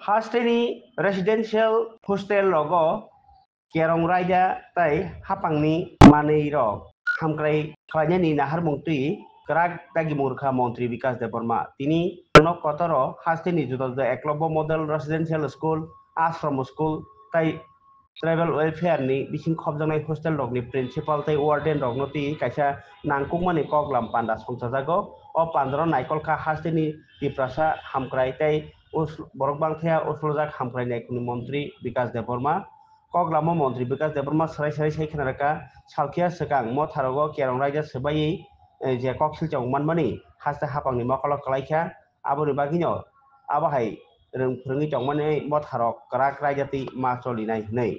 hasteni residential hostel logo kerong raja tai hapangni manei rok hamkrai khlainyani nahar mungtui krak tagi murkha মন্ত্রী বিকাশ দেববর্মা তিনি কতর hasteni judo eklobo model residential school ashram school tai tribal welfare ni bising khobjanai hostel rok ni principal tai warden rok noti kaisa nangkukmani koklam panda songsajago o pandro naikolkha hasteni diprasa hamkrai tai borok bangthaya uslojak hamkrai naikuni মন্ত্রী বিকাশ Debbarma koglamo মন্ত্রী বিকাশ Debbarma sarai sai khenaraka salkia sekang mo tharogo kerong raja sebai je koksil chong manmani hasta hapangni mokolo kalaikha aboni bagino abahai rungphungi chongmani mo tharok krak rajati ma cholinai nei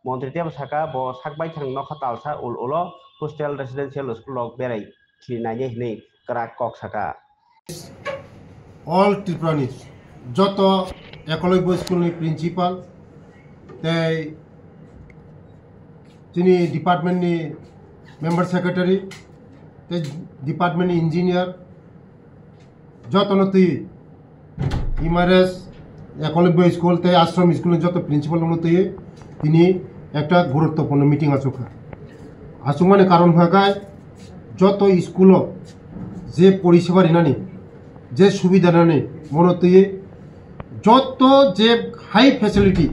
মন্ত্রী তেব সাকা ব সাকবাই থাং নখা তালসা উল উলো hostel residential school of বেরাই থিনাইনি হনি করাক cock সাকা all ত্রিপুরানিস যত Eklavya স্কুলনি principal তাই তিনি ডিপার্টমেন্টনি member secretary তাই ডিপার্টমেন্টনি engineer যতনতি ইমারেস Eklavya school তাই আশ্রম স্কুলের যত প্রিন্সিপাল উন্নতি তিনি একটা গুরুত্বপূর্ণ মিটিং আসুক মানে কারণ ভাগায় যত স্কুল যে পরিষেবা রিনানি যে সুবিধা নানি মনতে যত যে হাই ফেসিলিটি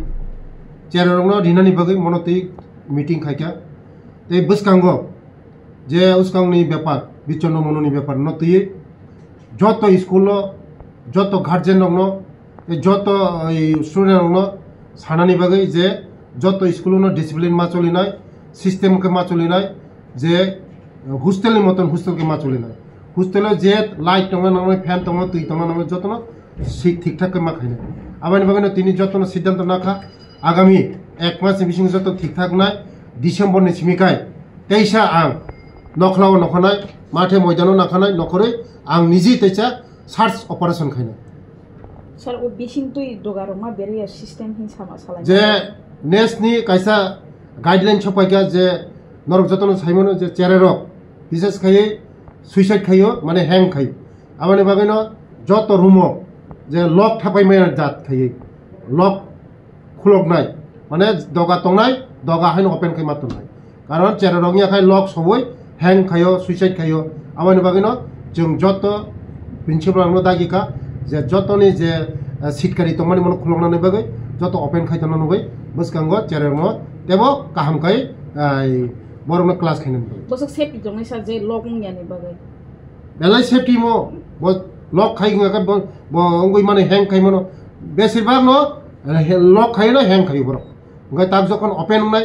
চেরং রিনানি বাকি মনতে মিটিং খাইকা এই বসকাঙ্গ যে উসকাংনি ব্যাপার বিচ্ছন্ন মননি ব্যাপার নতে যত স্কুল যত গার্জেন রং যত স্টুডেন্ট সানানি বাকি যে যত স্কুল ডিসিপ্লিন মা চলিনাই সিস্টেমকে মা চলিনাই যে হোস্টেলের মতন হোস্টেলকে মা চলিনাই হোস্টেলে যে লাইট দङ নয় ফ্যান দङ তুই দङ নয় যত ঠিকঠাক মা খাইনাই আমার বাগানে তিনি যত সিদ্ধান্ত নাখা আগামী 1 মাস বিসিং যত ঠিকঠাক নাই ডিসেম্বরনি সিমিকাই তেইসা আং নখলাও নখনাই মাঠে ময়দানও নাখানাই নখরে আং নিজেই তেইসা সার্চ অপারেশন খাইনাই স্যার ও বিসিং তুই দগারমা বেরিয়া সিস্টেম হিন সামা সালাই যে নেক্সটনি কাইসা গাইডলাইন ছপাইকা যে নরক যতন সাইমন যে চেরেরক বিশেষ খাইয়ে সুইসাইড খাইও মানে হ্যাং খাই আমানি বাগাইন যত রুম যে লক থাপাইমাই জাত খাইয়ে লক খুলক নাই মানে দগা তংনাই দগা হাইন ওপেন খাই মাত্র নাই কারণ চেরেরকনি আখাই লক সবই হ্যাং খাইও সুইসাইড খাইও আমানি বাগাইন जों যত প্রিন্সিপাল দাগিকা যে যতনি যে সিটকারি তংমানি মন খুলকনাनै বাগै যত ওপেন খাইতনা নুগै বসকাঙ্গ চেরেরনো তেব কাহামকাই বরংনা ক্লাস খাইनान বসক সেফটি জংनै सा जे लक यानि बागै बेलाय सेफ्टी मो लक खाइगा ब अंगै माने हैंग खाइमनो बेसिरभाग न लक खाइना हैंग खाइ बर ओंगाय ताक जखन ओपन नाय